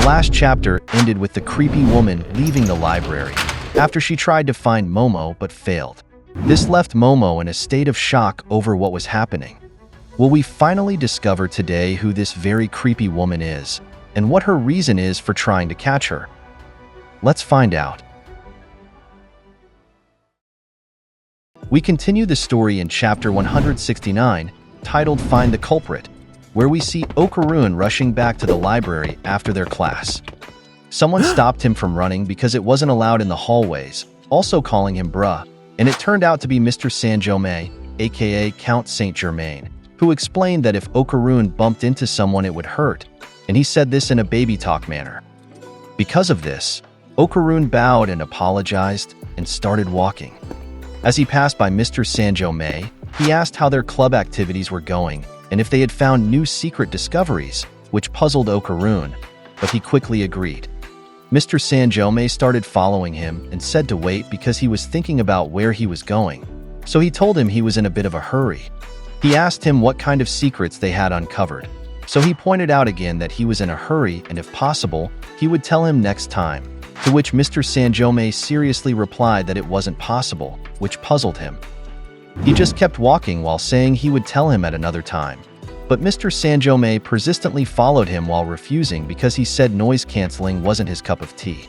The last chapter ended with the creepy woman leaving the library after she tried to find Momo but failed. This left Momo in a state of shock over what was happening. Will we finally discover today who this very creepy woman is and what her reason is for trying to catch her? Let's find out. We continue the story in chapter 169, titled Find the Culprit, where we see Okarun rushing back to the library after their class. Someone stopped him from running because it wasn't allowed in the hallways, also calling him bruh, and it turned out to be Mr. Sanjome, aka Count Saint Germain, who explained that if Okarun bumped into someone it would hurt, and he said this in a baby talk manner. Because of this, Okarun bowed and apologized and started walking. As he passed by Mr. Sanjome, he asked how their club activities were going and if they had found new secret discoveries, which puzzled Okarun, but he quickly agreed. Mr. Sanjome started following him and said to wait because he was thinking about where he was going, so he told him he was in a bit of a hurry. He asked him what kind of secrets they had uncovered, so he pointed out again that he was in a hurry and if possible, he would tell him next time, to which Mr. Sanjome seriously replied that it wasn't possible, which puzzled him. He just kept walking while saying he would tell him at another time, but Mr. Sanjome persistently followed him while refusing because he said noise cancelling wasn't his cup of tea.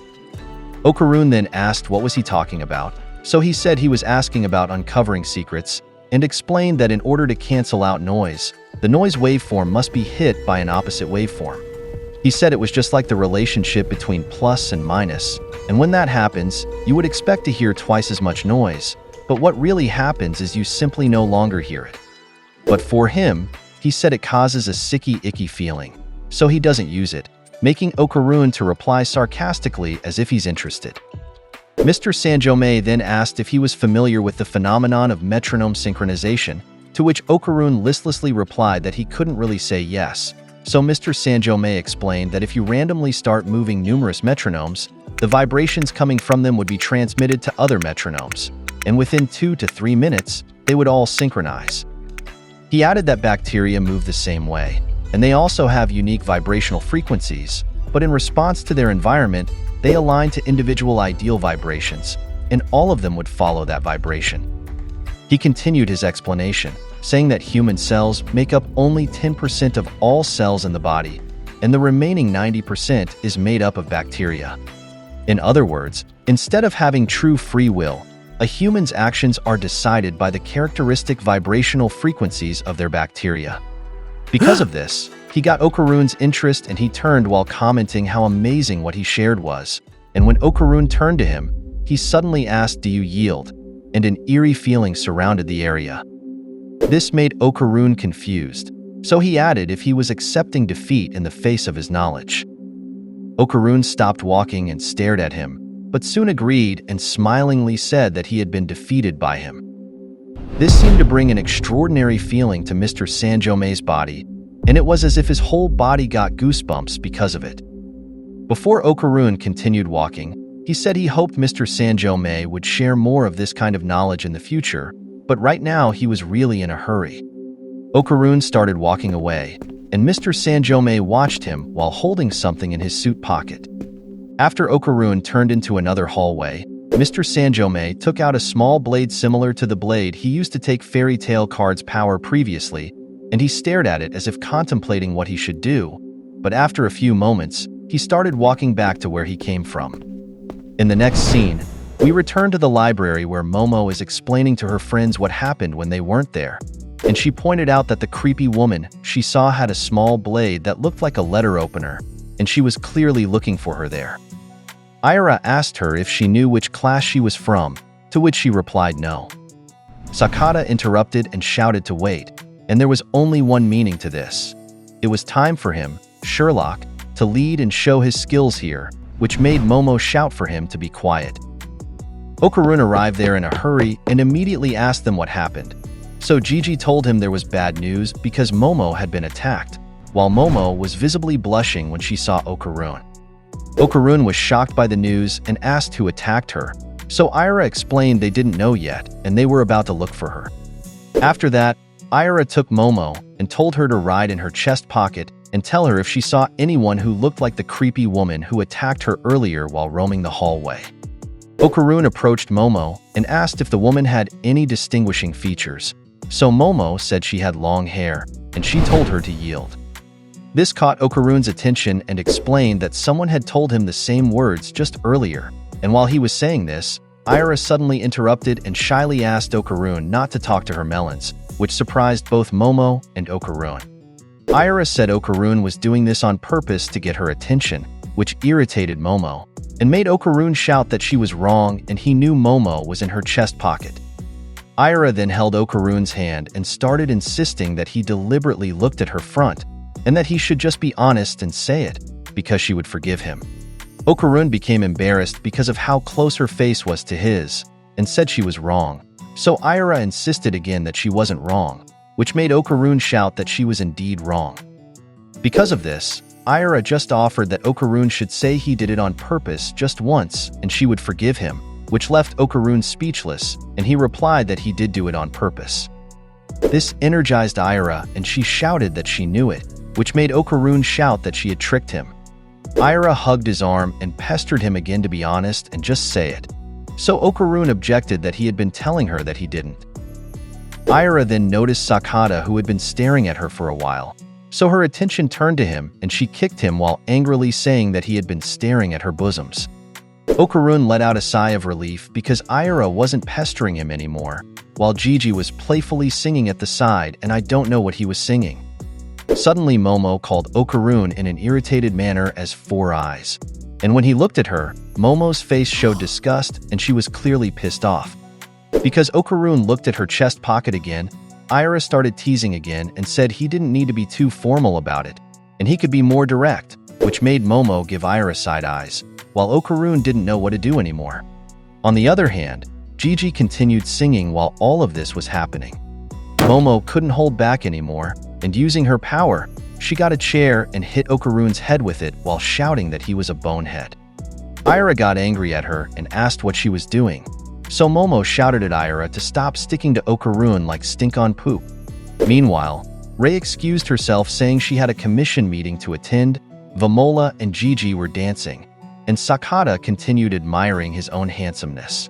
Okarun then asked what was he talking about, so he said he was asking about uncovering secrets and explained that in order to cancel out noise, the noise waveform must be hit by an opposite waveform. He said it was just like the relationship between plus and minus, and when that happens, you would expect to hear twice as much noise, but what really happens is you simply no longer hear it. But for him, he said it causes a sicky, icky feeling, so he doesn't use it, making Okarun to reply sarcastically as if he's interested. Mr. Sanjome then asked if he was familiar with the phenomenon of metronome synchronization, to which Okarun listlessly replied that he couldn't really say yes. So Mr. Sanjome explained that if you randomly start moving numerous metronomes, the vibrations coming from them would be transmitted to other metronomes, and within 2 to 3 minutes, they would all synchronize. He added that bacteria move the same way, and they also have unique vibrational frequencies, but in response to their environment, they align to individual ideal vibrations, and all of them would follow that vibration. He continued his explanation, saying that human cells make up only 10% of all cells in the body, and the remaining 90% is made up of bacteria. In other words, instead of having true free will, a human's actions are decided by the characteristic vibrational frequencies of their bacteria. Because of this, he got Okarun's interest and he turned while commenting how amazing what he shared was, and when Okarun turned to him, he suddenly asked, "Do you yield?" and an eerie feeling surrounded the area. This made Okarun confused, so he added if he was accepting defeat in the face of his knowledge. Okarun stopped walking and stared at him, but soon agreed and smilingly said that he had been defeated by him. This seemed to bring an extraordinary feeling to Mr. Sanjome's body, and it was as if his whole body got goosebumps because of it. Before Okarun continued walking, he said he hoped Mr. Sanjome would share more of this kind of knowledge in the future, but right now he was really in a hurry. Okarun started walking away, and Mr. Sanjome watched him while holding something in his suit pocket. After Okarun turned into another hallway, Mr. Sanjome took out a small blade similar to the blade he used to take fairy tale cards' power previously, and he stared at it as if contemplating what he should do, but after a few moments, he started walking back to where he came from. In the next scene, we return to the library where Momo is explaining to her friends what happened when they weren't there, and she pointed out that the creepy woman she saw had a small blade that looked like a letter opener, and she was clearly looking for her there. Ira asked her if she knew which class she was from, to which she replied no. Sakata interrupted and shouted to wait, and there was only one meaning to this. It was time for him, Sherlock, to lead and show his skills here, which made Momo shout for him to be quiet. Okarun arrived there in a hurry and immediately asked them what happened. So Gigi told him there was bad news because Momo had been attacked, while Momo was visibly blushing when she saw Okarun. Okarun was shocked by the news and asked who attacked her, so Ira explained they didn't know yet and they were about to look for her. After that, Ira took Momo and told her to ride in her chest pocket and tell her if she saw anyone who looked like the creepy woman who attacked her earlier while roaming the hallway. Okarun approached Momo and asked if the woman had any distinguishing features. So Momo said she had long hair, and she told her to yield. This caught Okarun's attention and explained that someone had told him the same words just earlier, and while he was saying this, Ira suddenly interrupted and shyly asked Okarun not to talk to her melons, which surprised both Momo and Okarun. Ira said Okarun was doing this on purpose to get her attention, which irritated Momo, and made Okarun shout that she was wrong and he knew Momo was in her chest pocket. Ira then held Okarun's hand and started insisting that he deliberately looked at her front, and that he should just be honest and say it, because she would forgive him. Okarun became embarrassed because of how close her face was to his, and said she was wrong, so Ira insisted again that she wasn't wrong, which made Okarun shout that she was indeed wrong. Because of this, Ira just offered that Okarun should say he did it on purpose just once and she would forgive him, which left Okarun speechless, and he replied that he did do it on purpose. This energized Ira, and she shouted that she knew it, which made Okarun shout that she had tricked him. Ira hugged his arm and pestered him again to be honest and just say it. So Okarun objected that he had been telling her that he didn't. Ira then noticed Sakata, who had been staring at her for a while, so her attention turned to him and she kicked him while angrily saying that he had been staring at her bosoms. Okarun let out a sigh of relief because Ira wasn't pestering him anymore, while Gigi was playfully singing at the side, and I don't know what he was singing. Suddenly Momo called Okarun in an irritated manner as Four Eyes, and when he looked at her, Momo's face showed disgust and she was clearly pissed off. Because Okarun looked at her chest pocket again, Ira started teasing again and said he didn't need to be too formal about it, and he could be more direct, which made Momo give Ira side eyes, while Okarun didn't know what to do anymore. On the other hand, Gigi continued singing while all of this was happening. Momo couldn't hold back anymore, and using her power, she got a chair and hit Okarun's head with it while shouting that he was a bonehead. Ira got angry at her and asked what she was doing, so Momo shouted at Ira to stop sticking to Okarun like stink on poop. Meanwhile, Rei excused herself saying she had a commission meeting to attend, Vamola and Gigi were dancing, and Sakata continued admiring his own handsomeness.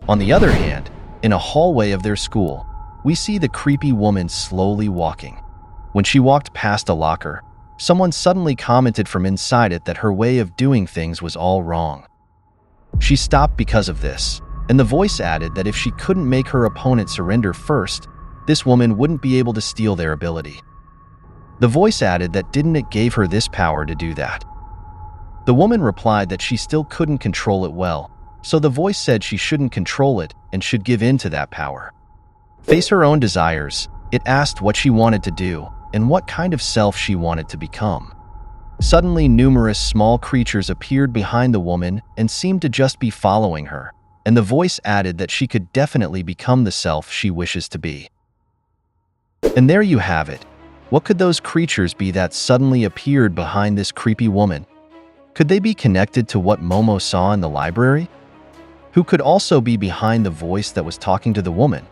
On the other hand, in a hallway of their school, we see the creepy woman slowly walking. When she walked past a locker, someone suddenly commented from inside it that her way of doing things was all wrong. She stopped because of this, and the voice added that if she couldn't make her opponent surrender first, this woman wouldn't be able to steal their ability. The voice added that didn't it gave her this power to do that. The woman replied that she still couldn't control it well, so the voice said she shouldn't control it and should give in to that power. Face her own desires, it asked what she wanted to do and what kind of self she wanted to become. Suddenly, numerous small creatures appeared behind the woman and seemed to just be following her, and the voice added that she could definitely become the self she wishes to be. And there you have it. What could those creatures be that suddenly appeared behind this creepy woman? Could they be connected to what Momo saw in the library? Who could also be behind the voice that was talking to the woman?